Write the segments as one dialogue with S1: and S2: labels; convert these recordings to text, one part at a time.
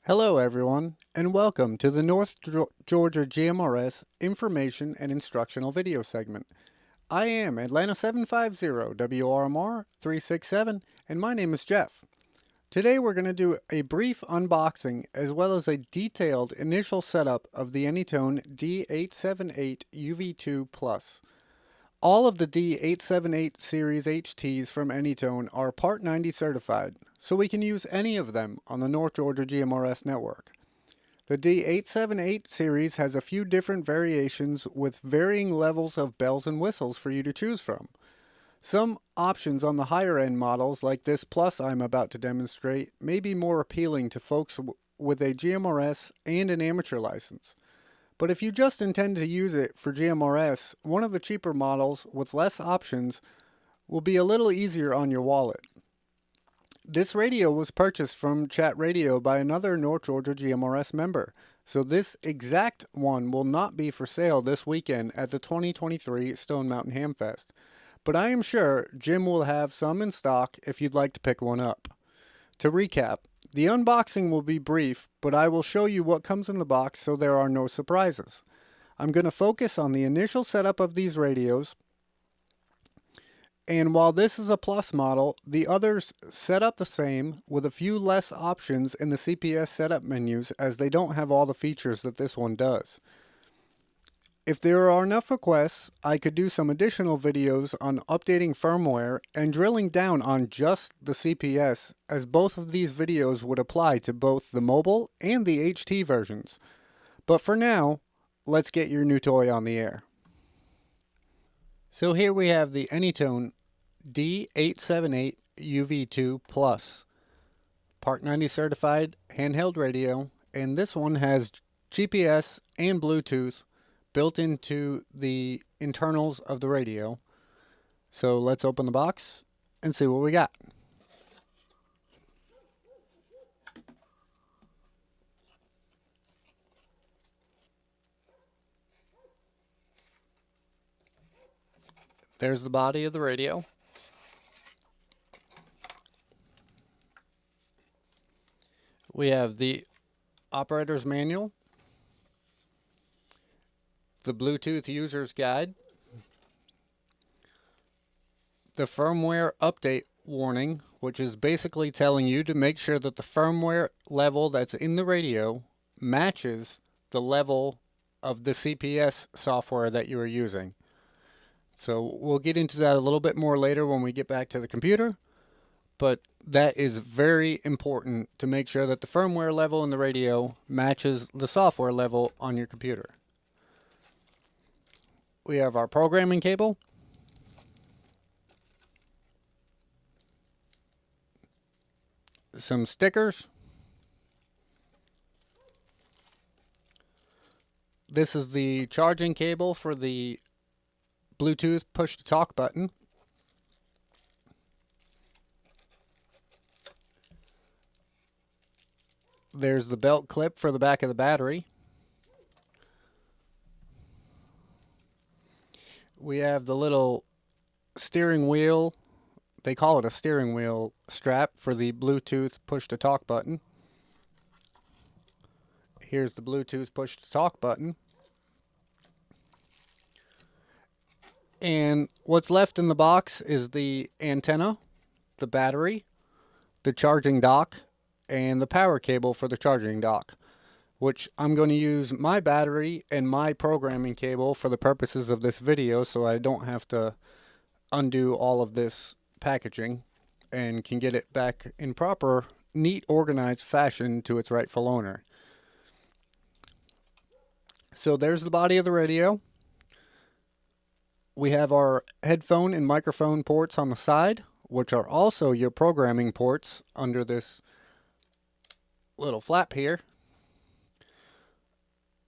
S1: Hello everyone, and welcome to the North Georgia GMRS Information and Instructional Video segment. I am Atlanta 750 WRMR 367, and my name is Jeff. Today we're going to do a brief unboxing as well as a detailed initial setup of the Anytone D878 UV2 Plus. All of the D878 series HTs from Anytone are Part 90 certified, so we can use any of them on the North Georgia GMRS network. The D878 series has a few different variations with varying levels of bells and whistles for you to choose from. Some options on the higher end models, like this Plus I'm about to demonstrate, may be more appealing to folks with a GMRS and an amateur license. But if you just intend to use it for GMRS, one of the cheaper models with less options will be a little easier on your wallet. This radio was purchased from Chat Radio by another North Georgia GMRS member, so this exact one will not be for sale this weekend at the 2023 Stone Mountain Hamfest. But I am sure Jim will have some in stock if you'd like to pick one up. To recap, the unboxing will be brief, but I will show you what comes in the box so there are no surprises. I'm going to focus on the initial setup of these radios, and while this is a Plus model, the others set up the same with a few less options in the CPS setup menus as they don't have all the features that this one does. If there are enough requests, I could do some additional videos on updating firmware and drilling down on just the CPS, as both of these videos would apply to both the mobile and the HT versions. But for now, let's get your new toy on the air. So here we have the Anytone D878 UV2 Plus, Part 90 certified handheld radio, and this one has GPS and Bluetooth built into the internals of the radio. So let's open the box and see what we got. There's the body of the radio. We have the operator's manual, the Bluetooth user's guide, the firmware update warning, which is basically telling you to make sure that the firmware level that's in the radio matches the level of the CPS software that you are using. So we'll get into that a little bit more later when we get back to the computer, but that is very important to make sure that the firmware level in the radio matches the software level on your computer. We have our programming cable, some stickers. This is the charging cable for the Bluetooth push-to-talk button. There's the belt clip for the back of the battery. We have the little steering wheel, they call it a steering wheel strap for the Bluetooth push-to-talk button. Here's the Bluetooth push-to-talk button. And what's left in the box is the antenna, the battery, the charging dock, and the power cable for the charging dock, which I'm going to use my battery and my programming cable for the purposes of this video, so I don't have to undo all of this packaging and can get it back in proper, neat, organized fashion to its rightful owner. So there's the body of the radio. We have our headphone and microphone ports on the side, which are also your programming ports under this little flap here.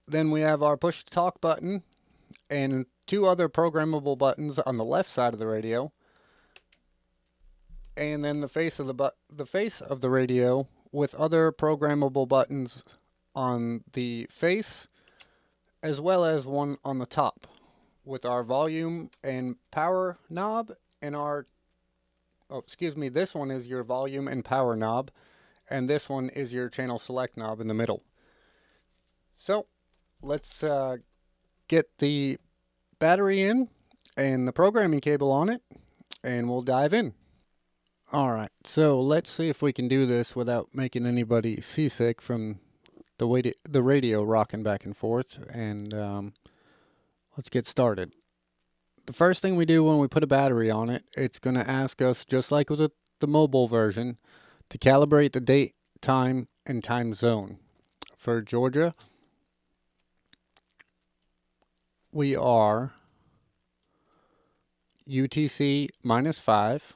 S1: Then we have our push to talk button and two other programmable buttons on the left side of the radio. And then the face of the radio with other programmable buttons on the face, as well as one on the top with our volume and power knob and our, this one is your volume and power knob, and this one is your channel select knob in the middle. So let's get the battery in and the programming cable on it, and we'll dive in. Alright, so let's see if we can do this without making anybody seasick from the radio rocking back and forth, and let's get started. The first thing we do when we put a battery on it, it's going to ask us, just like with the mobile version, to calibrate the date, time, and time zone. For Georgia, we are UTC -5.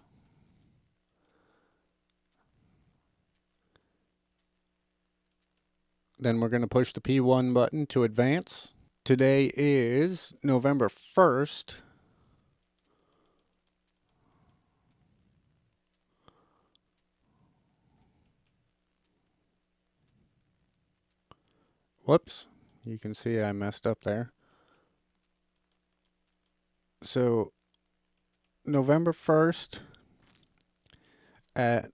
S1: Then we're going to push the P1 button to advance. Today is November 1st. Whoops, you can see I messed up there. So November 1st at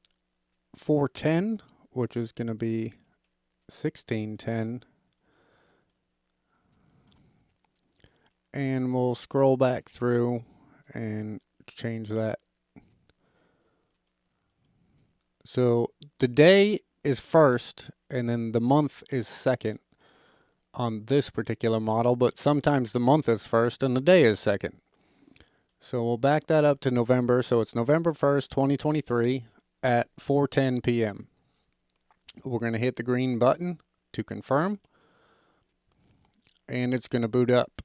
S1: 4:10, which is going to be 16:10, and we'll scroll back through and change that. So the day is first and then the month is second on this particular model, but sometimes the month is first and the day is second. So we'll back that up to November. So it's November 1st, 2023 at 4:10 p.m. We're going to hit the green button to confirm, and it's going to boot up.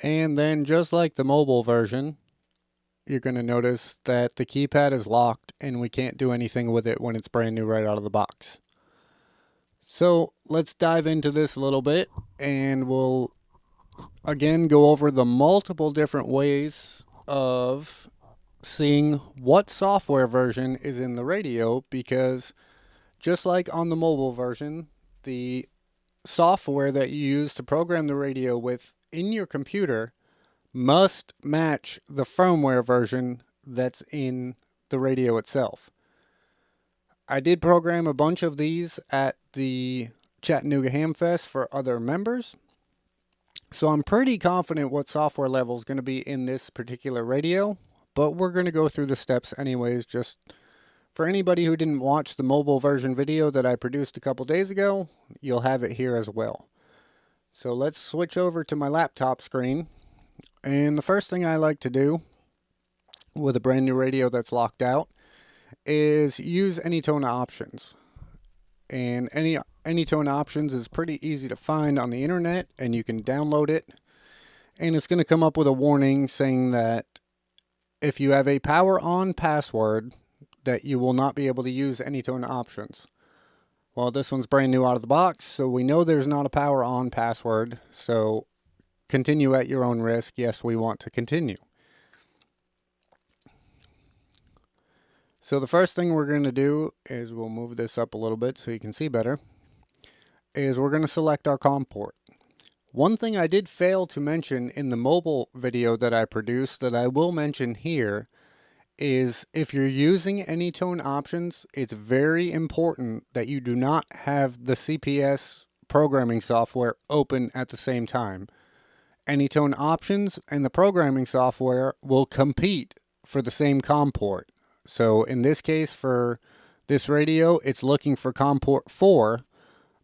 S1: And then, just like the mobile version, you're going to notice that the keypad is locked and we can't do anything with it when it's brand new right out of the box. So let's dive into this a little bit, and we'll again go over the multiple different ways of seeing what software version is in the radio, because just like on the mobile version, the software that you use to program the radio with in your computer must match the firmware version that's in the radio itself. I did program a bunch of these at the Chattanooga Hamfest for other members, so I'm pretty confident what software level is going to be in this particular radio, but we're going to go through the steps anyways, just for anybody who didn't watch the mobile version video that I produced a couple days ago. You'll have it here as well. So let's switch over to my laptop screen, and the first thing I like to do with a brand new radio that's locked out is use Anytone Options. And Anytone Options is pretty easy to find on the internet, and you can download it, and it's going to come up with a warning saying that if you have a power on password, that you will not be able to use Anytone Options. Well, this one's brand new out of the box, so we know there's not a power on password, so continue at your own risk. Yes, we want to continue. So the first thing we're going to do is, we'll move this up a little bit so you can see better, is we're going to select our COM port. One thing I did fail to mention in the mobile video that I produced that I will mention here is, if you're using Anytone Options, it's very important that you do not have the CPS programming software open at the same time. Anytone Options and the programming software will compete for the same COM port. So in this case, for this radio, it's looking for COM port 4,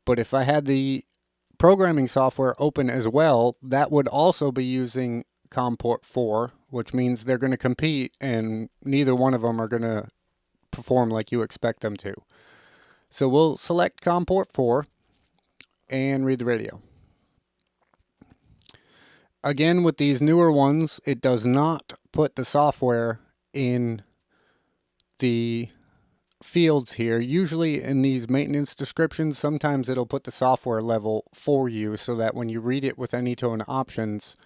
S1: but if I had the programming software open as well, that would also be using COM port 4, which means they're going to compete, and neither one of them are going to perform like you expect them to. So we'll select COM port 4 and read the radio. Again, with these newer ones, it does not put the software in the fields here. Usually in these maintenance descriptions, sometimes it'll put the software level for you so that when you read it with Anytone Options,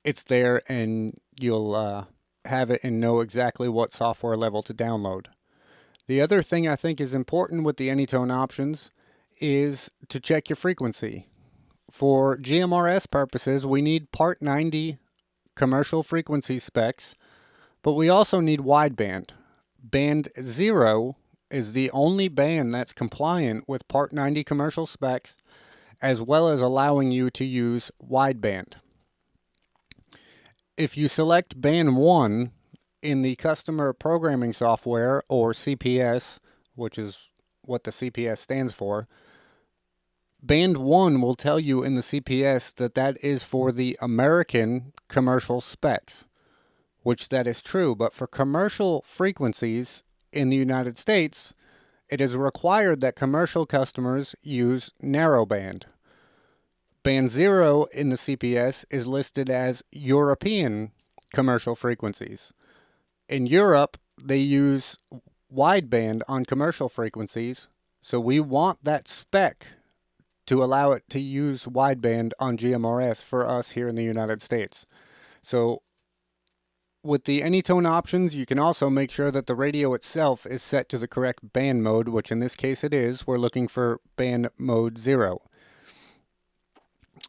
S1: it's there and you'll have it and know exactly what software level to download. The other thing I think is important with the Anytone Options is to check your frequency. For GMRS purposes, we need Part 90 commercial frequency specs, but we also need wideband. Band 0 is the only band that's compliant with Part 90 commercial specs, as well as allowing you to use wideband. If you select band 1 in the customer programming software, or CPS, which is what the CPS stands for, band 1 will tell you in the CPS that that is for the American commercial specs, which that is true, but for commercial frequencies in the United States, it is required that commercial customers use narrowband. Band 0 in the CPS is listed as European commercial frequencies. In Europe, they use wideband on commercial frequencies, so we want that spec to allow it to use wideband on GMRS for us here in the United States. So with the Anytone options, you can also make sure that the radio itself is set to the correct band mode, which in this case it is. We're looking for band mode 0.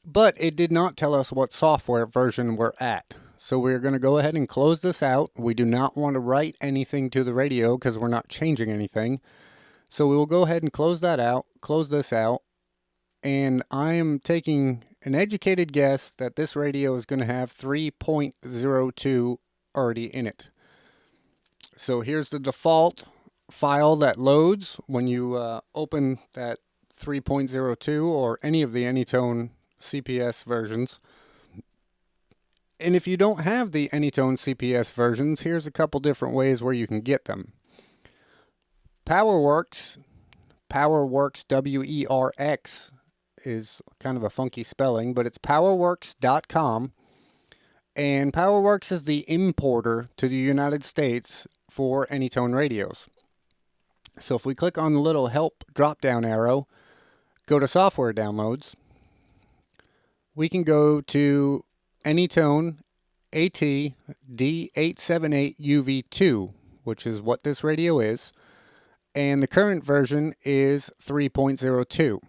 S1: But it did not tell us what software version we're at. So we're going to go ahead and close this out. We do not want to write anything to the radio because we're not changing anything. So we will go ahead and close that out, close this out. And I am taking an educated guess that this radio is going to have 3.02 already in it. So here's the default file that loads when you open that 3.02 or any of the Anytone CPS versions. And if you don't have the Anytone CPS versions, here's a couple different ways where you can get them. PowerWorks WERX is kind of a funky spelling, but it's powerworks.com. And PowerWorks is the importer to the United States for Anytone radios. So if we click on the little help drop-down arrow, go to software downloads, we can go to Anytone D878 UV2, which is what this radio is, and the current version is 3.02.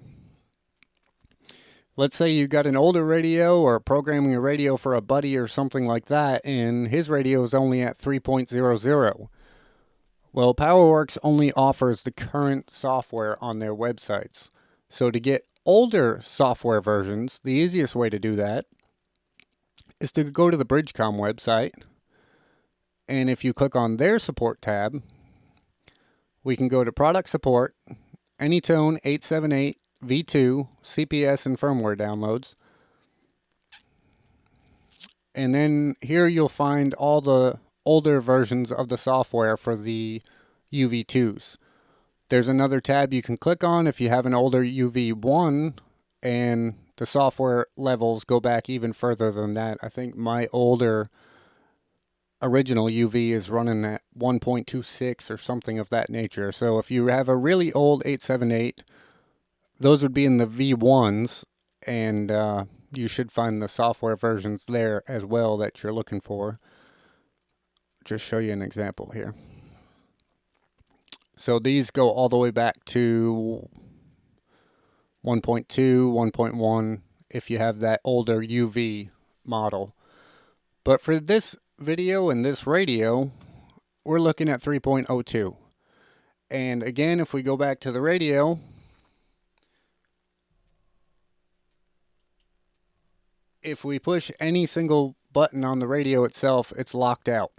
S1: Let's say you got an older radio or programming a radio for a buddy or something like that, and his radio is only at 3.00. Well, PowerWorks only offers the current software on their websites. So to get older software versions, the easiest way to do that is to go to the Bridgecom website, and if you click on their support tab, we can go to product support, Anytone 878 V2, CPS and firmware downloads. And then here you'll find all the older versions of the software for the UV2s. There's another tab you can click on if you have an older UV1, and the software levels go back even further than that. I think my older original UV is running at 1.26 or something of that nature. So if you have a really old 878, those would be in the V1s, and you should find the software versions there as well that you're looking for. Just show you an example here. So these go all the way back to 1.2, 1.1 if you have that older UV model. But for this video and this radio, we're looking at 3.02. And again, if we go back to the radio, if we push any single button on the radio itself, it's locked out.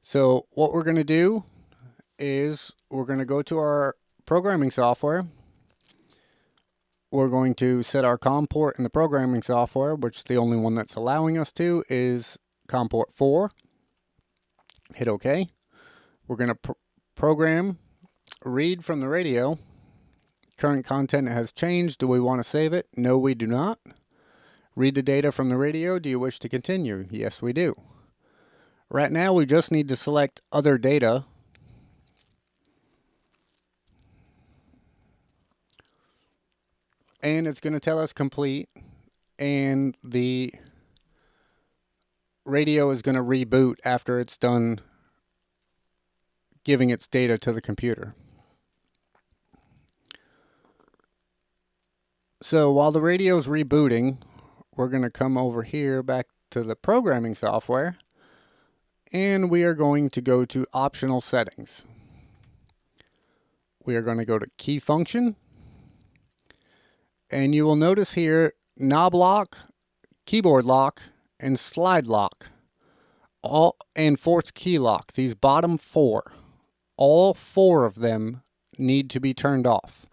S1: So what we're going to do is we're going to go to our programming software. We're going to set our COM port in the programming software, which the only one that's allowing us to is COM port 4. Hit OK. We're going to program read from the radio. Current content has changed. Do we want to save it? No, we do not. Read the data from the radio. Do you wish to continue? Yes, we do. Right now, we just need to select other data. And it's going to tell us complete. And the radio is going to reboot after it's done giving its data to the computer. So while the radio is rebooting, we're going to come over here back to the programming software, and we are going to go to optional settings. We are going to go to key function, and you will notice here knob lock, keyboard lock, and slide lock, and force key lock. These bottom four, all four of them need to be turned off.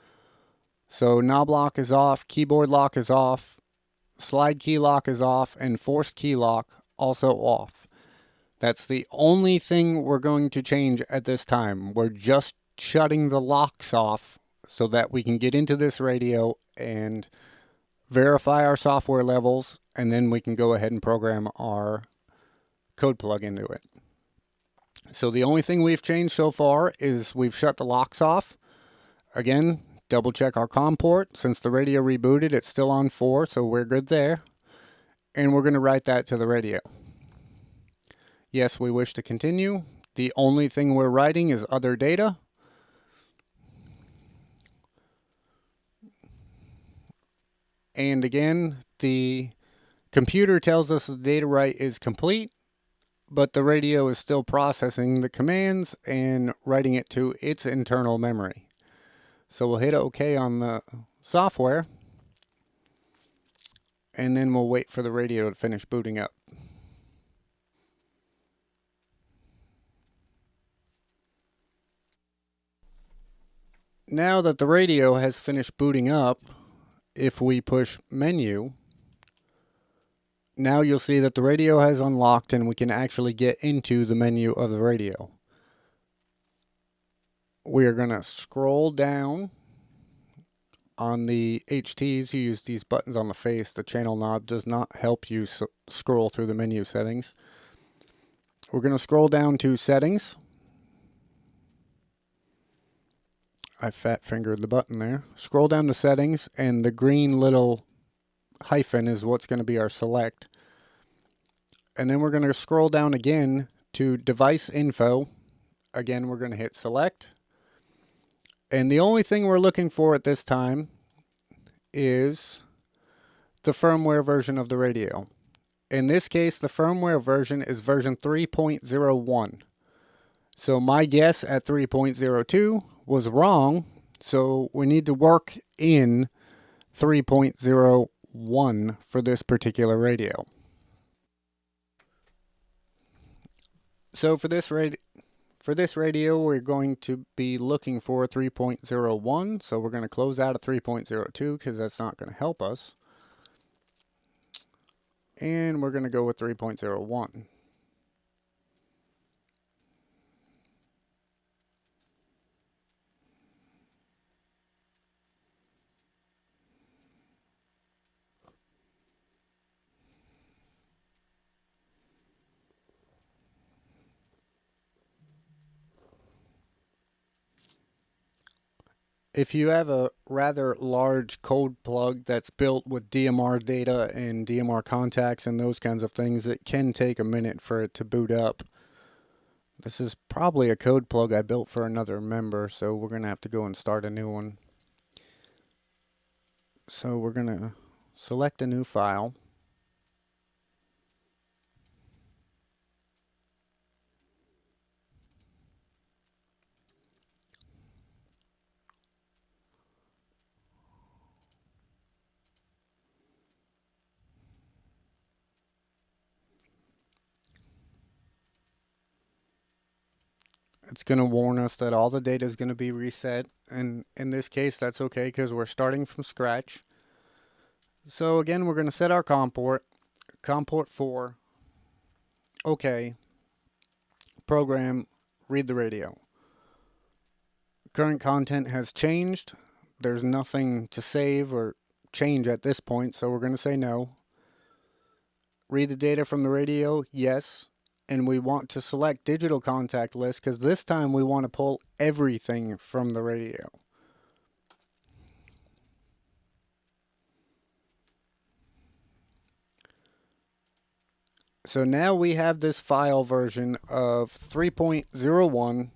S1: So knob lock is off, keyboard lock is off, slide key lock is off, and force key lock also off. That's the only thing we're going to change at this time. We're just shutting the locks off so that we can get into this radio and verify our software levels, and then we can go ahead and program our Codeplug into it. So the only thing we've changed so far is we've shut the locks off. Again, double check our COM port. Since the radio rebooted, it's still on 4, so we're good there. And we're going to write that to the radio. Yes, we wish to continue. The only thing we're writing is other data. And again, the computer tells us the data write is complete, but the radio is still processing the commands and writing it to its internal memory. So we'll hit OK on the software, and then we'll wait for the radio to finish booting up. Now that the radio has finished booting up, if we push menu, now you'll see that the radio has unlocked and we can actually get into the menu of the radio. We are going to scroll down on the HTs. You use these buttons on the face. The channel knob does not help you scroll through the menu settings. We're going to scroll down to settings. I fat fingered the button there. Scroll down to settings, and the green little hyphen is what's going to be our select. And then we're going to scroll down again to device info. Again, we're going to hit select. And the only thing we're looking for at this time is the firmware version of the radio. In this case, the firmware version is version 3.01. So my guess at 3.02 was wrong, so we need to work in 3.01 for this particular radio. So for this radio, we're going to be looking for 3.01. So we're going to close out of 3.02 because that's not going to help us. And we're going to go with 3.01. If you have a rather large Codeplug that's built with DMR data and DMR contacts and those kinds of things, it can take a minute for it to boot up. This is probably a Codeplug I built for another member, so we're going to have to go and start a new one. So we're going to select a new file. It's going to warn us that all the data is going to be reset, and in this case that's okay because we're starting from scratch. So again, we're going to set our COM port 4, okay, program, read the radio. Current content has changed. There's nothing to save or change at this point, so we're going to say no. Read the data from the radio, yes. And we want to select digital contact list because this time we want to pull everything from the radio. So now we have this file version of 3.01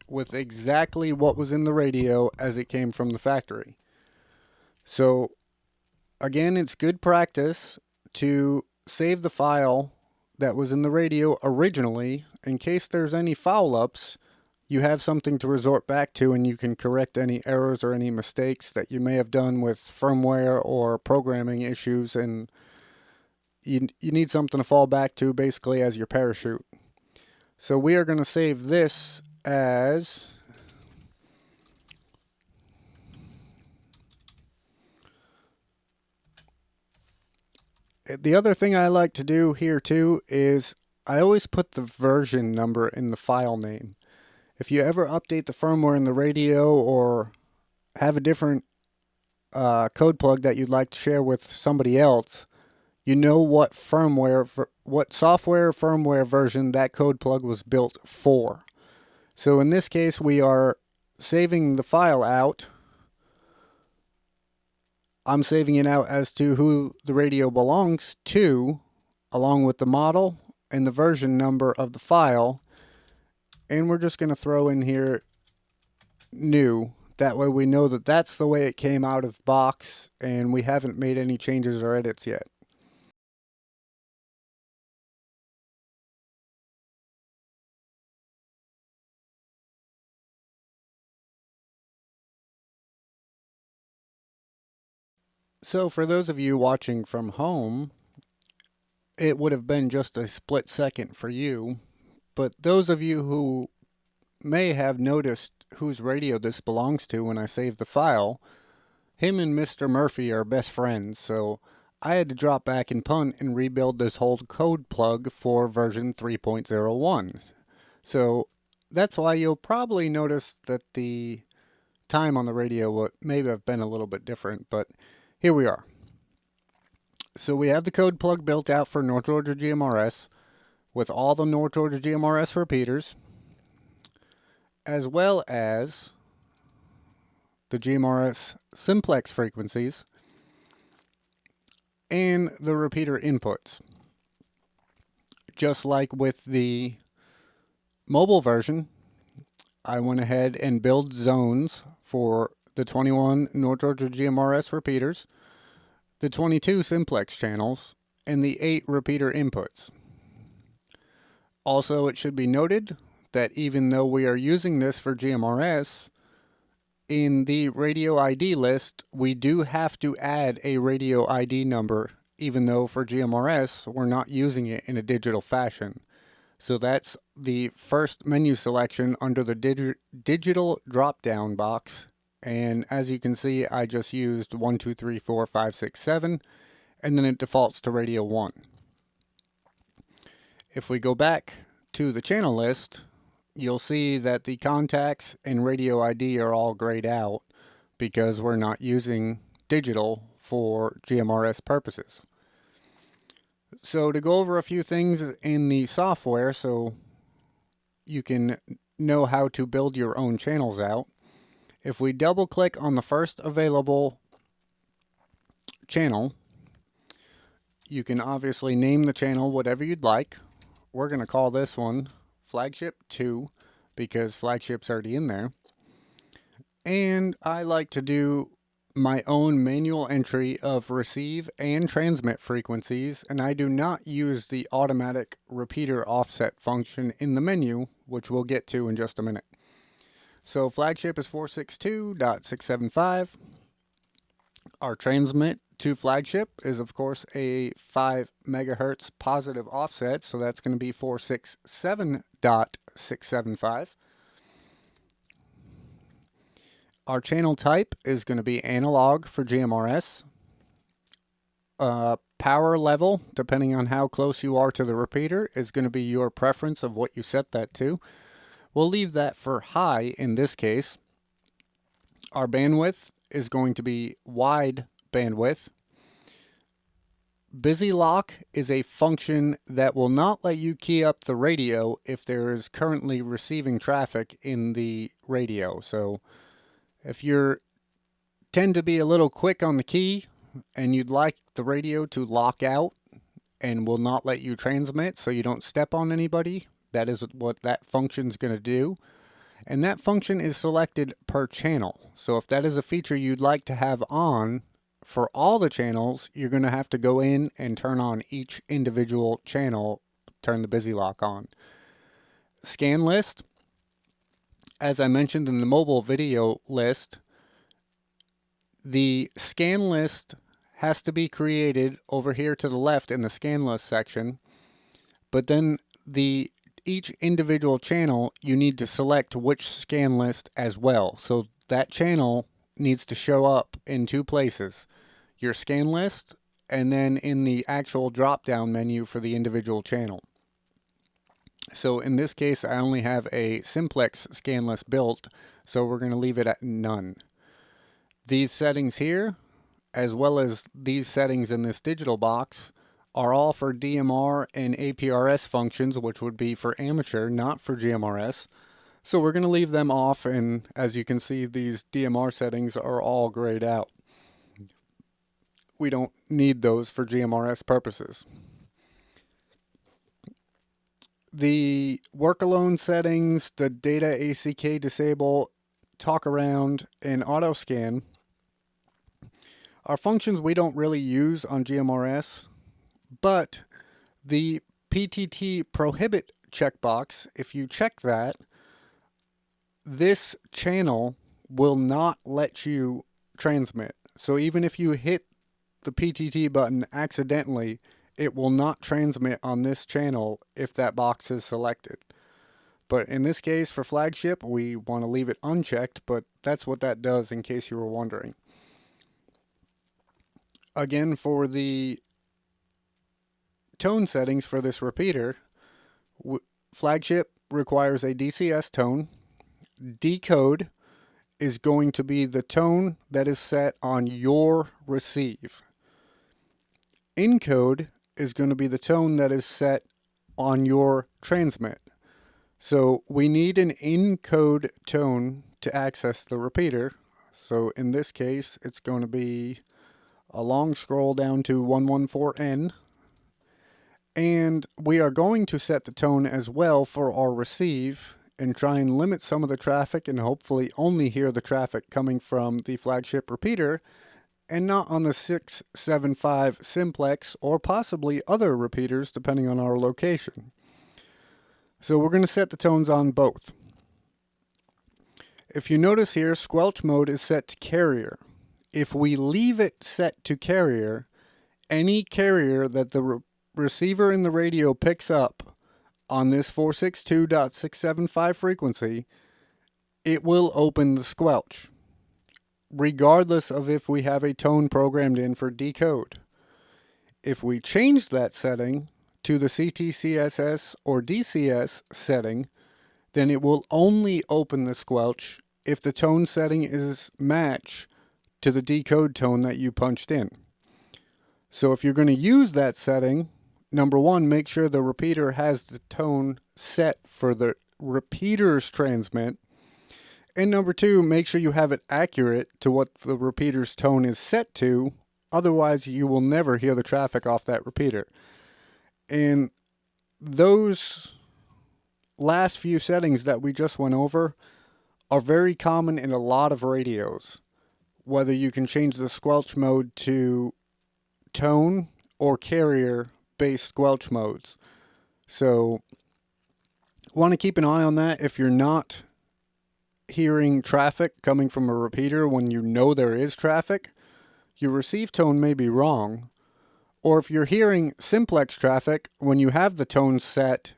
S1: with exactly what was in the radio as it came from the factory. So Again, it's good practice to save the file that was in the radio originally in case there's any foul-ups. You have something to resort back to, and you can correct any errors or any mistakes that you may have done with firmware or programming issues, and you need something to fall back to basically as your parachute. So we are going to save this as the other thing I like to do here too is I always put the version number in the file name. If you ever update the firmware in the radio or have a different code plug that you'd like to share with somebody else, you know what what software firmware version that code plug was built for. So in this case, we are saving the file out. I'm saving it out as to who the radio belongs to, along with the model and the version number of the file. And we're just going to throw in here new. That way we know that that's the way it came out of the box, and we haven't made any changes or edits yet. So for those of you watching from home, it would have been just a split second for you. But those of you who may have noticed whose radio this belongs to when I saved the file, him and Mr. Murphy are best friends, so I had to drop back and punt and rebuild this whole code plug for version 3.01. So that's why you'll probably notice that the time on the radio would maybe have been a little bit different, but here we are. So we have the code plug built out for North Georgia GMRS with all the North Georgia GMRS repeaters, as well as the GMRS simplex frequencies and the repeater inputs. Just like with the mobile version, I went ahead and built zones for the 21 North Georgia GMRS repeaters, the 22 simplex channels, and the 8 repeater inputs. Also, it should be noted that even though we are using this for GMRS, in the radio ID list, we do have to add a radio ID number, even though for GMRS, we're not using it in a digital fashion. So that's the first menu selection under the digital drop-down box. And as you can see, I just used 1, 2, 3, 4, 5, 6, 7, and then it defaults to radio 1. If we go back to the channel list, you'll see that the contacts and radio ID are all grayed out because we're not using digital for GMRS purposes. So to go over a few things in the software so you can know how to build your own channels out, if we double click on the first available channel, you can obviously name the channel whatever you'd like. We're going to call this one Flagship 2 because Flagship's already in there. And I like to do my own manual entry of receive and transmit frequencies, and I do not use the automatic repeater offset function in the menu, which we'll get to in just a minute. So Flagship is 462.675. Our transmit to Flagship is, of course, a 5 megahertz positive offset, so that's going to be 467.675. Our channel type is going to be analog for GMRS. Power level, depending on how close you are to the repeater, is going to be your preference of what you set that to. We'll leave that for high in this case. Our bandwidth is going to be wide bandwidth. Busy lock is a function that will not let you key up the radio if there is currently receiving traffic in the radio. So if you tend to be a little quick on the key and you'd like the radio to lock out and will not let you transmit so you don't step on anybody, that is what that function is going to do. And that function is selected per channel. So if that is a feature you'd like to have on for all the channels, you're going to have to go in and turn on each individual channel, turn the busy lock on. Scan list, as I mentioned in the mobile video list, the scan list has to be created over here to the left in the scan list section, but then each individual channel, you need to select which scan list as well. So that channel needs to show up in two places, your scan list and then in the actual drop down menu for the individual channel. So in this case, I only have a simplex scan list built, so we're going to leave it at none. These settings here, as well as these settings in this digital box, are all for DMR and APRS functions, which would be for amateur, not for GMRS. So we're going to leave them off, and as you can see, these DMR settings are all grayed out. We don't need those for GMRS purposes. The work alone settings, the data ACK disable, talk around, and auto scan are functions we don't really use on GMRS, but the PTT prohibit checkbox, if you check that, this channel will not let you transmit. So even if you hit the PTT button accidentally, it will not transmit on this channel if that box is selected. But in this case, for flagship, we want to leave it unchecked, but that's what that does in case you were wondering. Again, for the tone settings for this repeater, flagship requires a DCS tone. Decode is going to be the tone that is set on your receive. Encode is going to be the tone that is set on your transmit. So we need an encode tone to access the repeater. So in this case, it's going to be a long scroll down to 114N. And we are going to set the tone as well for our receive and try and limit some of the traffic and hopefully only hear the traffic coming from the flagship repeater and not on the 675 simplex or possibly other repeaters depending on our location. So we're going to set the tones on both. If you notice here, squelch mode is set to carrier. If we leave it set to carrier, any carrier that the receiver in the radio picks up on this 462.675 frequency, it will open the squelch, regardless of if we have a tone programmed in for decode. If we change that setting to the CTCSS or DCS setting, then it will only open the squelch if the tone setting is matched to the decode tone that you punched in. So if you're going to use that setting, number one, make sure the repeater has the tone set for the repeater's transmit. And number two, make sure you have it accurate to what the repeater's tone is set to. Otherwise, you will never hear the traffic off that repeater. And those last few settings that we just went over are very common in a lot of radios. Whether you can change the squelch mode to tone or carrier-based squelch modes. So, want to keep an eye on that. If you're not hearing traffic coming from a repeater when you know there is traffic, your receive tone may be wrong. Or if you're hearing simplex traffic when you have the tone set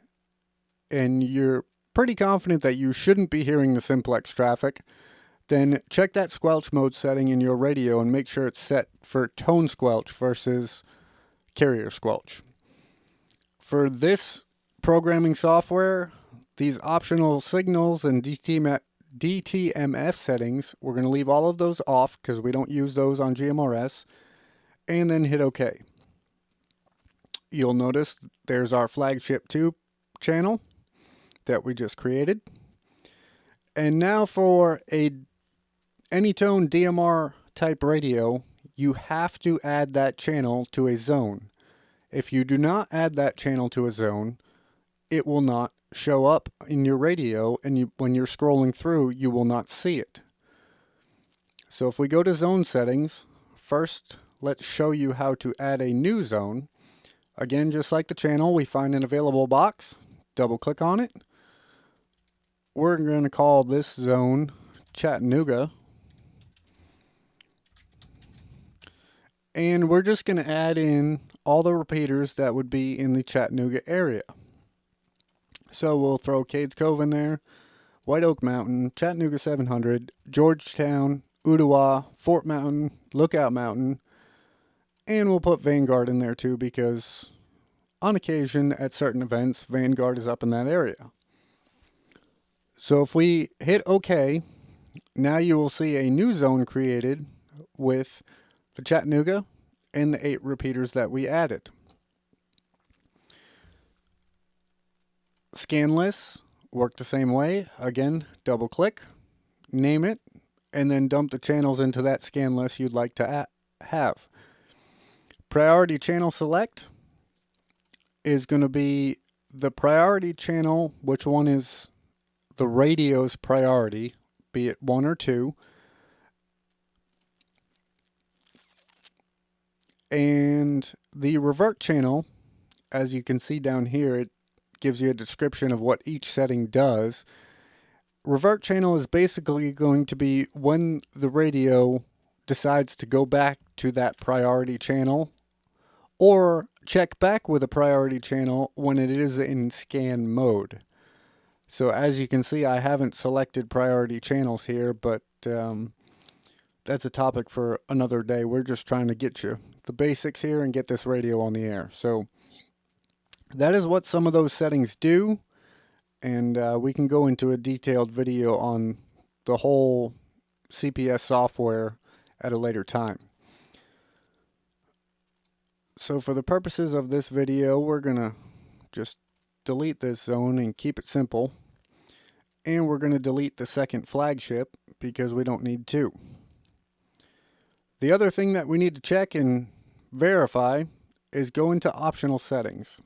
S1: and you're pretty confident that you shouldn't be hearing the simplex traffic, then check that squelch mode setting in your radio and make sure it's set for tone squelch versus carrier squelch. For this programming software, these optional signals and DTMF settings, we're going to leave all of those off because we don't use those on GMRS, and then hit OK. You'll notice there's our flagship 2 channel that we just created. And now for a Anytone DMR type radio, you have to add that channel to a zone. If you do not add that channel to a zone, it will not show up in your radio, and when you're scrolling through, you will not see it. So if we go to zone settings First, let's show you how to add a new zone. Again, just like the channel, we find an available box, double click on it. We're going to call this zone Chattanooga. And we're just going to add in all the repeaters that would be in the Chattanooga area. So we'll throw Cades Cove in there, White Oak Mountain, Chattanooga 700, Georgetown, Ottawa, Fort Mountain, Lookout Mountain, and we'll put Vanguard in there too because on occasion at certain events, Vanguard is up in that area. So if we hit OK, now you will see a new zone created with the Chattanooga and the 8 repeaters that we added. Scan lists work the same way. Again, double click, name it, and then dump the channels into that scan list you'd like to have. Priority channel select is going to be the priority channel, which one is the radio's priority, be it 1 or 2. And the revert channel, as you can see down here, it gives you a description of what each setting does. Revert channel is basically going to be when the radio decides to go back to that priority channel or check back with a priority channel when it is in scan mode. So as you can see, I haven't selected priority channels here, but that's a topic for another day. We're just trying to get you the basics here and get this radio on the air. So that is what some of those settings do, and we can go into a detailed video on the whole CPS software at a later time. So for the purposes of this video, we're going to just delete this zone and keep it simple. And we're going to delete the second flagship because we don't need 2. The other thing that we need to check and verify is go into optional settings.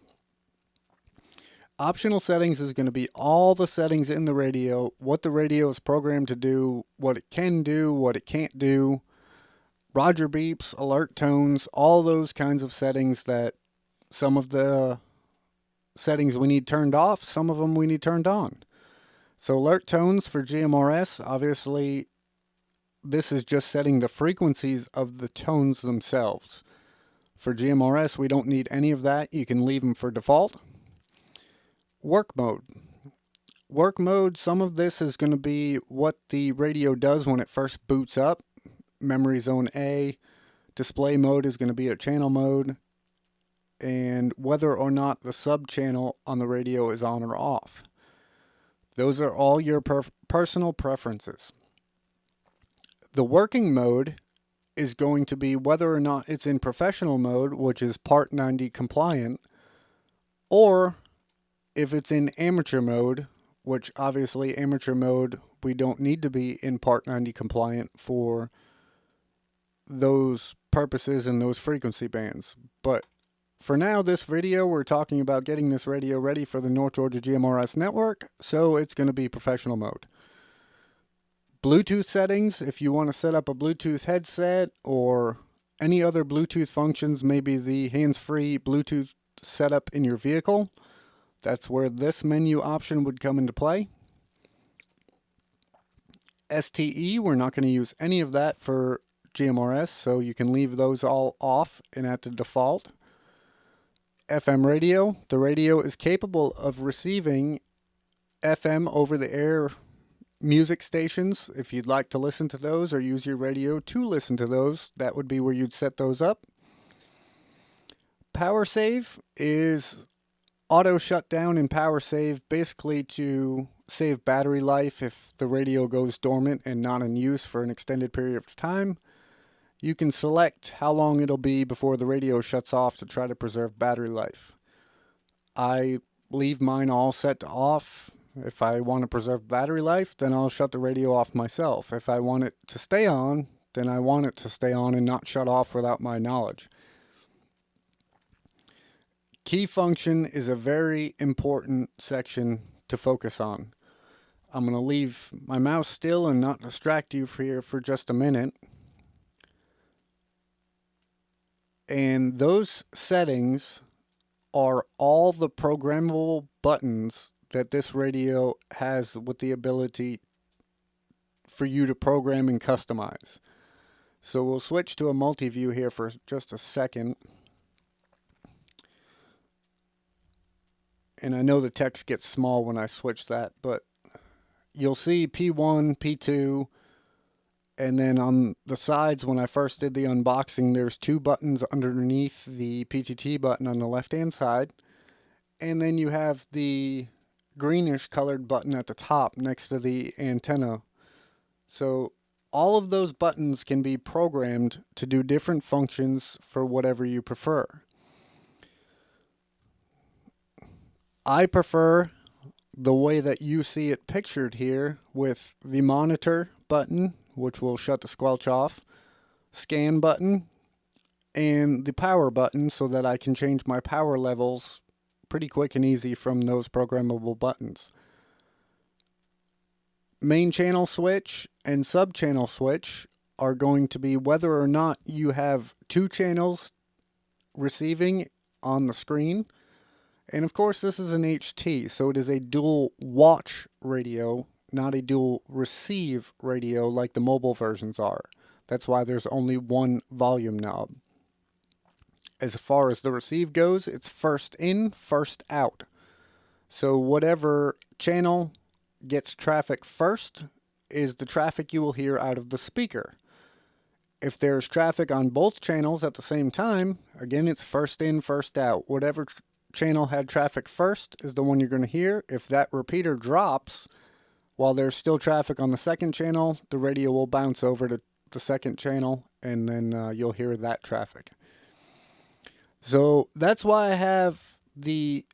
S1: Optional settings is going to be all the settings in the radio, what the radio is programmed to do, what it can do, what it can't do, Roger beeps, alert tones, all those kinds of settings that some of the settings we need turned off, some of them we need turned on. So alert tones for GMRS, obviously this is just setting the frequencies of the tones themselves. For GMRS, we don't need any of that. You can leave them for default. Work mode. Work mode, some of this is going to be what the radio does when it first boots up. Memory zone A. Display mode is going to be a channel mode. And whether or not the sub channel on the radio is on or off. Those are all your personal preferences. The working mode is going to be whether or not it's in professional mode, which is Part 90 compliant, or if it's in amateur mode, which obviously amateur mode, we don't need to be in Part 90 compliant for those purposes and those frequency bands. But for now, this video, we're talking about getting this radio ready for the North Georgia GMRS Network, so it's going to be professional mode. Bluetooth settings, if you want to set up a Bluetooth headset or any other Bluetooth functions, maybe the hands-free Bluetooth setup in your vehicle, that's where this menu option would come into play. STE, we're not going to use any of that for GMRS, so you can leave those all off and at the default. FM radio, the radio is capable of receiving FM over-the-air music stations. If you'd like to listen to those or use your radio to listen to those, that would be where you'd set those up. Power save is auto shutdown and power save, basically to save battery life if the radio goes dormant and not in use for an extended period of time. You can select how long it'll be before the radio shuts off to try to preserve battery life. I leave mine all set to off. If I want to preserve battery life, then I'll shut the radio off myself. If I want it to stay on, then I want it to stay on and not shut off without my knowledge. Key function is a very important section to focus on. I'm going to leave my mouse still and not distract you here for just a minute. And those settings are all the programmable buttons that this radio has with the ability for you to program and customize. So we'll switch to a multi-view here for just a second. And I know the text gets small when I switch that, but you'll see P1, P2, and then on the sides, when I first did the unboxing, there's two buttons underneath the PTT button on the left-hand side. And then you have the greenish colored button at the top next to the antenna. So all of those buttons can be programmed to do different functions for whatever you prefer. I prefer the way that you see it pictured here with the monitor button, which will shut the squelch off, scan button, and the power button so that I can change my power levels pretty quick and easy from those programmable buttons. Main channel switch and sub channel switch are going to be whether or not you have two channels receiving on the screen. And of course, this is an HT, so it is a dual watch radio, not a dual receive radio like the mobile versions are. That's why there's only one volume knob. As far as the receive goes, it's first in, first out. So whatever channel gets traffic first is the traffic you will hear out of the speaker. If there's traffic on both channels at the same time, again, it's first in, first out. Whatever channel had traffic first is the one you're going to hear. If that repeater drops while there's still traffic on the second channel, the radio will bounce over to the second channel, and then you'll hear that traffic. So that's why I have the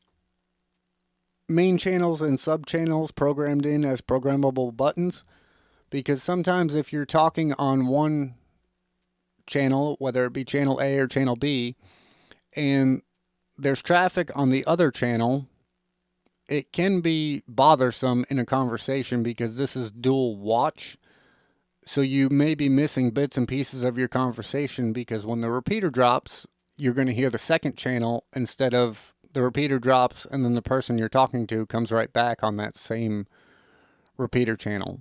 S1: main channels and sub channels programmed in as programmable buttons, because sometimes if you're talking on one channel, whether it be channel A or channel B, and there's traffic on the other channel, it can be bothersome in a conversation because this is dual watch. So you may be missing bits and pieces of your conversation because when the repeater drops, you're going to hear the second channel instead of the repeater drops and then the person you're talking to comes right back on that same repeater channel.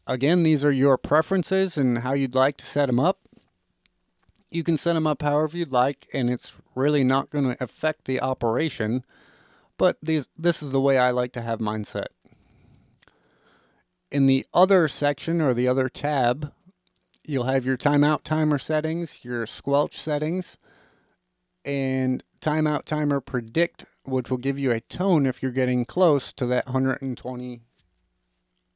S1: Again, these are your preferences and how you'd like to set them up. You can set them up however you'd like, and it's really not going to affect the operation, but this is the way I like to have mine set. In the other section, or the other tab, you'll have your timeout timer settings, your squelch settings, and timeout timer predict, which will give you a tone if you're getting close to that 120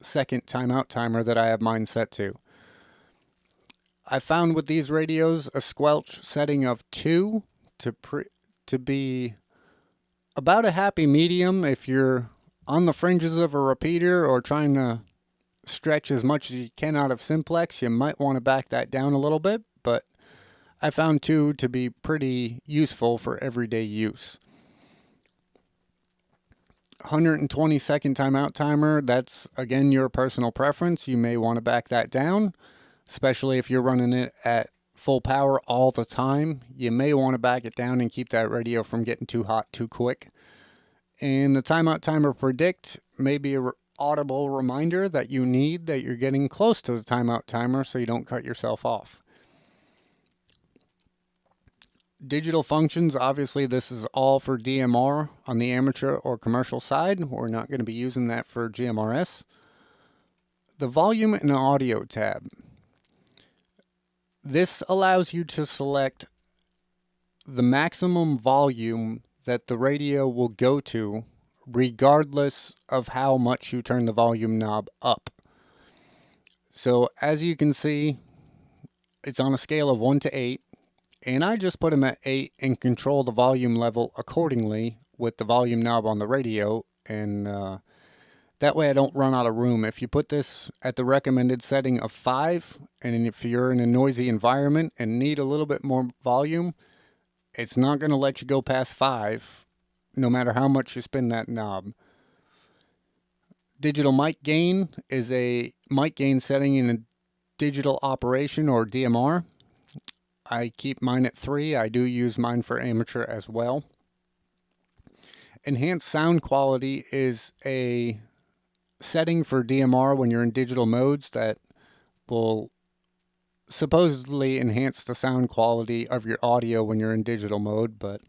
S1: second timeout timer that I have mine set to. I found with these radios a squelch setting of 2 to be about a happy medium. If you're on the fringes of a repeater or trying to stretch as much as you can out of simplex, you might want to back that down a little bit, but I found 2 to be pretty useful for everyday use. 120 second timeout timer, that's again your personal preference. You may want to back that down, especially if you're running it at full power all the time. You may want to back it down and keep that radio from getting too hot too quick. And the timeout timer predict may be an audible reminder that you need that you're getting close to the timeout timer so you don't cut yourself off. Digital functions, obviously this is all for DMR on the amateur or commercial side. We're not going to be using that for GMRS. The volume and audio tab. This allows you to select the maximum volume that the radio will go to regardless of how much you turn the volume knob up. So as you can see, it's on a scale of 1 to 8. And I just put them at 8 and control the volume level accordingly with the volume knob on the radio. And that way I don't run out of room. If you put this at the recommended setting of 5, and if you're in a noisy environment and need a little bit more volume, it's not going to let you go past 5, no matter how much you spin that knob. Digital mic gain is a mic gain setting in a digital operation or DMR. I keep mine at 3. I do use mine for amateur as well. Enhanced sound quality is a setting for DMR when you're in digital modes that will supposedly enhance the sound quality of your audio when you're in digital mode, but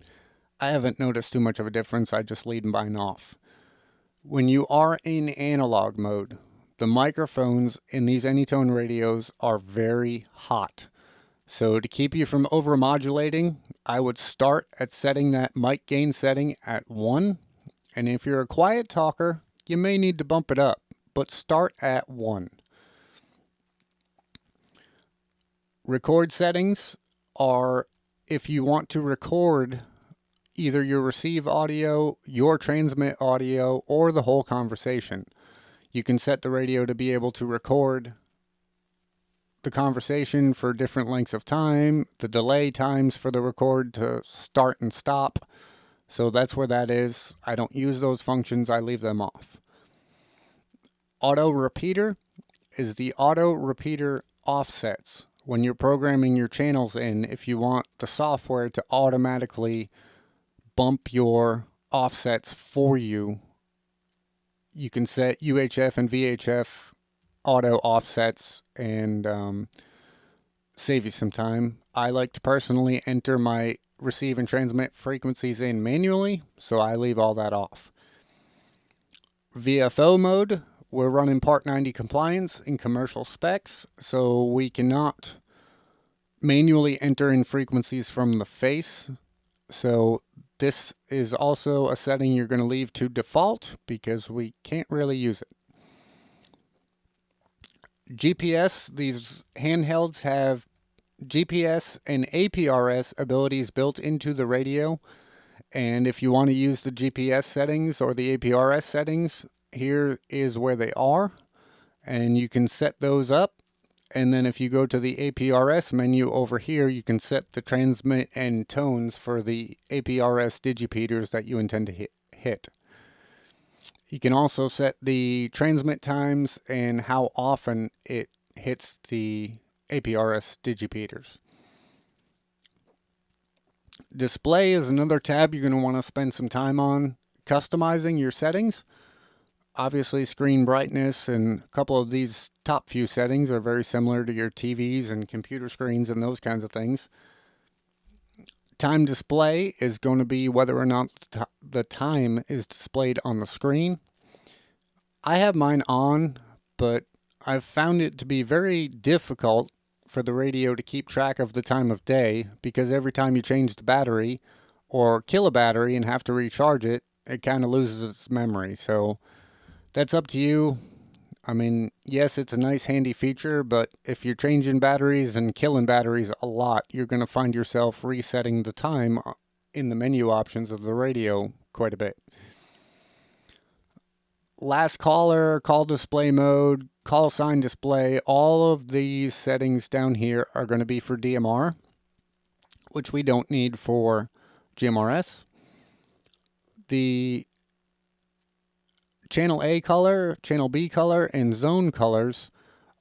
S1: I haven't noticed too much of a difference. I just leave mine off. When you are in analog mode, the microphones in these Anytone radios are very hot. So to keep you from overmodulating, I would start at setting that mic gain setting at 1. And if you're a quiet talker, you may need to bump it up, but start at 1. Record settings are if you want to record either your receive audio, your transmit audio, or the whole conversation. You can set the radio to be able to record the conversation for different lengths of time, the delay times for the record to start and stop. So that's where that is. I don't use those functions, I leave them off. Auto repeater is the auto repeater offsets. When you're programming your channels in, if you want the software to automatically bump your offsets for you, you can set UHF and VHF auto offsets and save you some time. I like to personally enter my receive and transmit frequencies in manually, so I leave all that off. VFO mode, we're running Part 90 compliance in commercial specs, so we cannot manually enter in frequencies from the face. So this is also a setting you're going to leave to default because we can't really use it. GPS, these handhelds have GPS and APRS abilities built into the radio. And if you want to use the GPS settings or the APRS settings, here is where they are. And you can set those up. And then if you go to the APRS menu over here, you can set the transmit and tones for the APRS digipeaters that you intend to hit. You can also set the transmit times and how often it hits the APRS digipeaters. Display is another tab you're going to want to spend some time on customizing your settings. Obviously, screen brightness and a couple of these top few settings are very similar to your TVs and computer screens and those kinds of things. Time display is going to be whether or not the time is displayed on the screen. I have mine on, but I've found it to be very difficult for the radio to keep track of the time of day because every time you change the battery or kill a battery and have to recharge it, it kind of loses its memory. So that's up to you. I mean, yes, it's a nice handy feature, but if you're changing batteries and killing batteries a lot, you're going to find yourself resetting the time in the menu options of the radio quite a bit. Last caller, call display mode, call sign display, all of these settings down here are going to be for DMR, which we don't need for GMRS. The channel A color, channel B color, and zone colors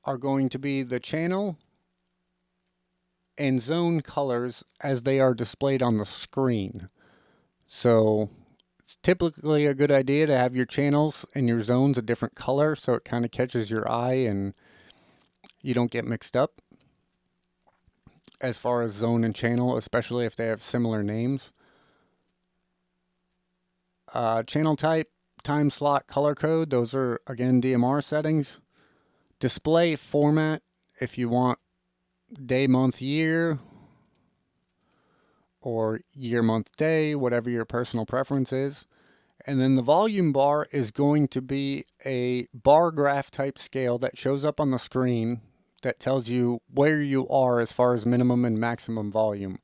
S1: are going to be the channel and zone colors as they are displayed on the screen. So it's typically a good idea to have your channels and your zones a different color so it kind of catches your eye and you don't get mixed up as far as zone and channel, especially if they have similar names. Channel type, time slot, color code, those are again DMR settings. Display format, if you want day, month, year, or year, month, day, whatever your personal preference is. And then the volume bar is going to be a bar graph type scale that shows up on the screen that tells you where you are as far as minimum and maximum volume.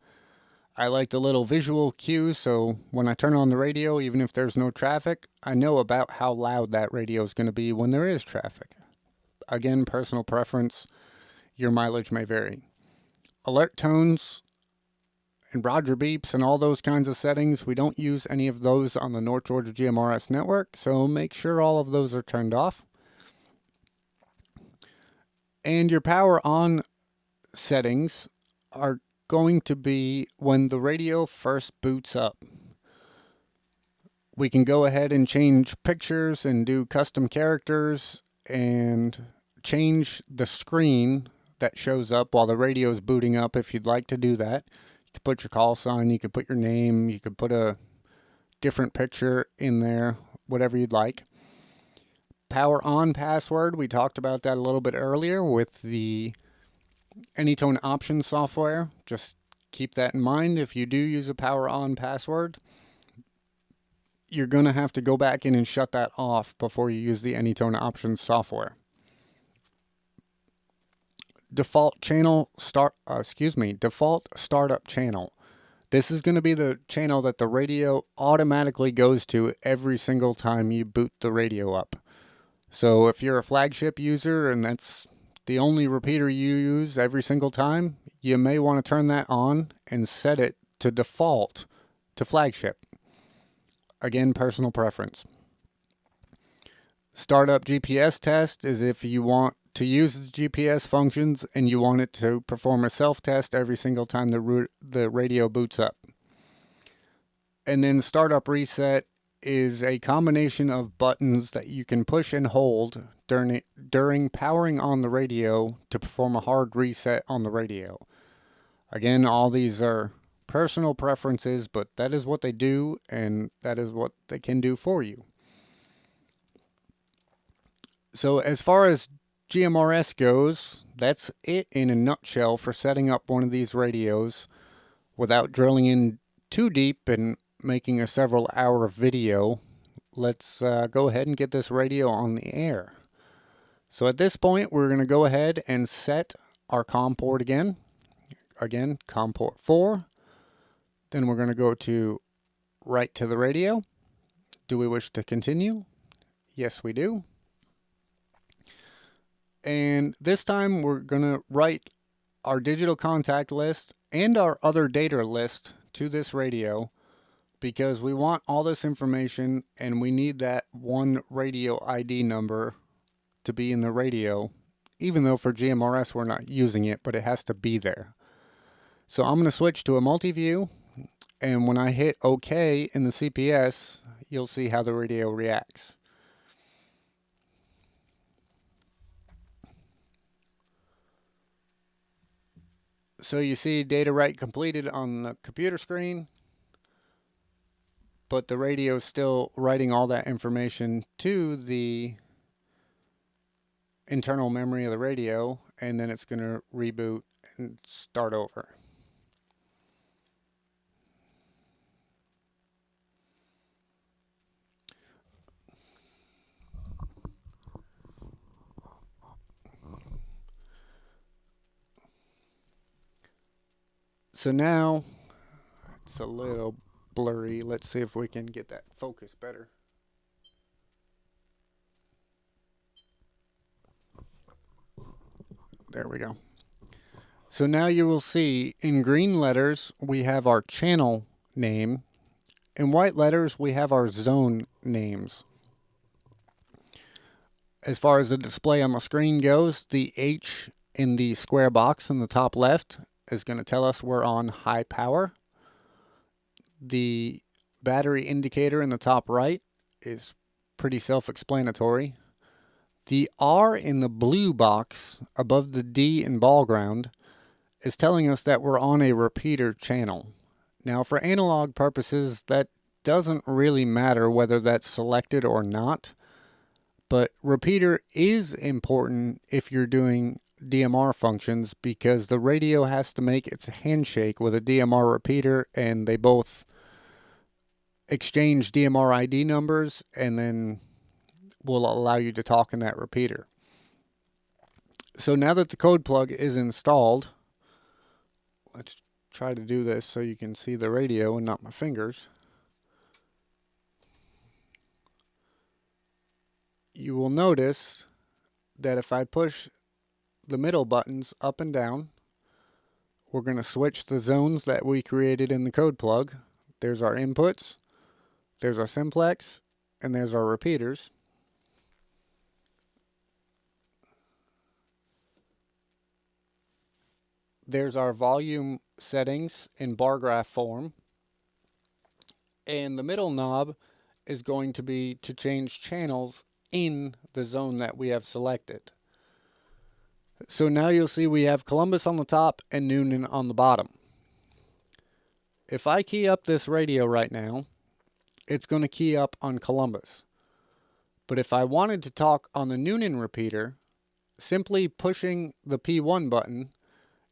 S1: I like the little visual cue, so when I turn on the radio, even if there's no traffic, I know about how loud that radio is going to be when there is traffic. Again, personal preference, your mileage may vary. Alert tones and Roger beeps and all those kinds of settings, we don't use any of those on the North Georgia GMRS network, so make sure all of those are turned off. And your power on settings are going to be when the radio first boots up. We can go ahead and change pictures and do custom characters and change the screen that shows up while the radio is booting up if you'd like to do that. You could put your call sign, you could put your name, you could put a different picture in there, whatever you'd like. Power on password, we talked about that a little bit earlier with the Anytone Options software. Just keep that in mind. If you do use a power on password, you're going to have to go back in and shut that off before you use the Anytone Options software. Default startup channel. This is going to be the channel that the radio automatically goes to every single time you boot the radio up. So if you're a flagship user and that's the only repeater you use every single time, you may want to turn that on and set it to default to flagship. Again, personal preference. Startup GPS test is if you want to use the GPS functions and you want it to perform a self-test every single time the radio boots up. And then startup reset is a combination of buttons that you can push and hold during powering on the radio to perform a hard reset on the radio. Again, all these are personal preferences, but that is what they do, and that is what they can do for you. So as far as GMRS goes, that's it in a nutshell for setting up one of these radios without drilling in too deep and making a several hour video. Let's go ahead and get this radio on the air. So at this point, we're going to go ahead and set our COM port again. Again, COM port 4. Then we're going to go to write to the radio. Do we wish to continue? Yes, we do. And this time we're going to write our digital contact list and our other data list to this radio because we want all this information and we need that one radio ID number to be in the radio, even though for GMRS we're not using it, but it has to be there. So I'm going to switch to a multi-view, and when I hit OK in the CPS, you'll see how the radio reacts. So you see data write completed on the computer screen, but the radio is still writing all that information to the internal memory of the radio, and then it's going to reboot and start over. So now it's a little blurry. Let's see if we can get that focus better. There we go. So now you will see in green letters we have our channel name. In white letters we have our zone names. As far as the display on the screen goes, the H in the square box in the top left is going to tell us we're on high power. The battery indicator in the top right is pretty self-explanatory. The R in the blue box above the D in ball ground is telling us that we're on a repeater channel. Now for analog purposes, that doesn't really matter whether that's selected or not, but repeater is important if you're doing DMR functions because the radio has to make its handshake with a DMR repeater, and they both exchange DMR ID numbers and then will allow you to talk in that repeater. So now that the Codeplug is installed, let's try to do this so you can see the radio and not my fingers. You will notice that if I push the middle buttons up and down, we're going to switch the zones that we created in the Codeplug. There's our inputs, there's our simplex, and there's our repeaters. there's our volume settings in bar graph form. And the middle knob is going to be to change channels in the zone that we have selected. So now you'll see we have Columbus on the top and Noonan on the bottom. If I key up this radio right now, it's going to key up on Columbus. But if I wanted to talk on the Noonan repeater, simply pushing the P1 button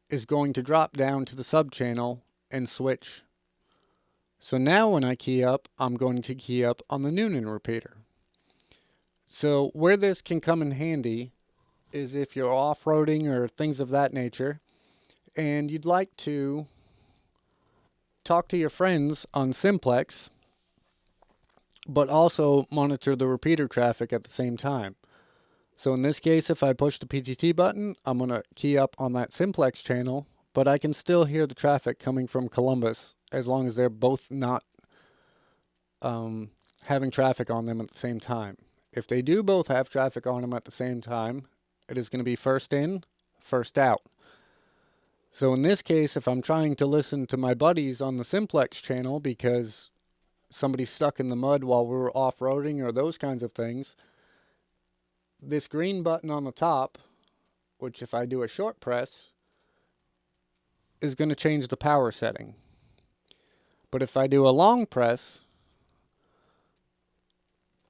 S1: is going to drop down to the subchannel and switch. So now when I key up, I'm going to key up on the Noonan repeater. So where this can come in handy is if you're off-roading or things of that nature, and you'd like to talk to your friends on simplex, but also monitor the repeater traffic at the same time. So in this case, if I push the PTT button, I'm going to key up on that simplex channel, but I can still hear the traffic coming from Columbus as long as they're both not having traffic on them at the same time. If they do both have traffic on them at the same time, it is going to be first in, first out. So in this case, if I'm trying to listen to my buddies on the simplex channel because somebody's stuck in the mud while we're off-roading or those kinds of things, this green button on the top, which if I do a short press, is going to change the power setting. But if I do a long press,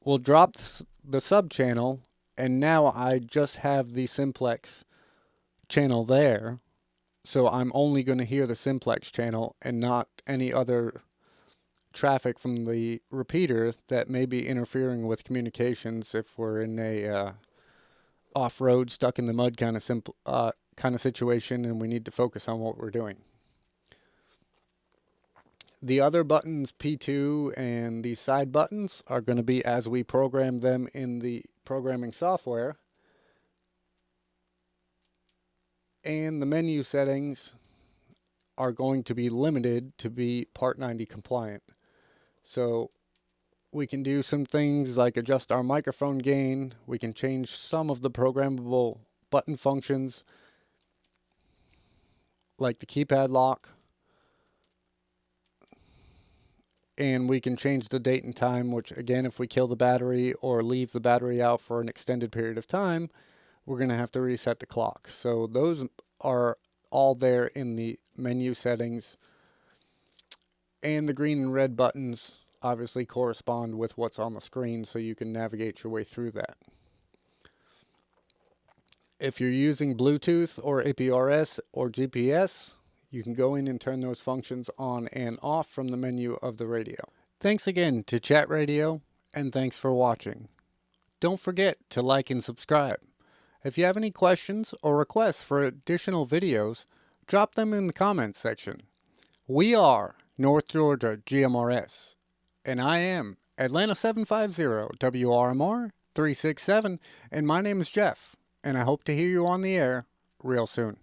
S1: we'll drop the sub channel, and now I just have the simplex channel there. So I'm only going to hear the simplex channel and not any other traffic from the repeater that may be interfering with communications if we're in a off-road, stuck in the mud kind of situation and we need to focus on what we're doing. The other buttons, P2 and these side buttons, are going to be as we program them in the programming software. And the menu settings are going to be limited to be Part 90 compliant. So we can do some things like adjust our microphone gain. We can change some of the programmable button functions, like the keypad lock. And we can change the date and time, which again, if we kill the battery or leave the battery out for an extended period of time, we're going to have to reset the clock. So those are all there in the menu settings. And the green and red buttons obviously correspond with what's on the screen, so you can navigate your way through that. If you're using Bluetooth or APRS or GPS, you can go in and turn those functions on and off from the menu of the radio. Thanks again to Chat Radio, and thanks for watching. Don't forget to like and subscribe. If you have any questions or requests for additional videos, drop them in the comments section. We are North Georgia GMRS, and I am Atlanta 750 WRMR 367, and my name is Jeff, and I hope to hear you on the air real soon.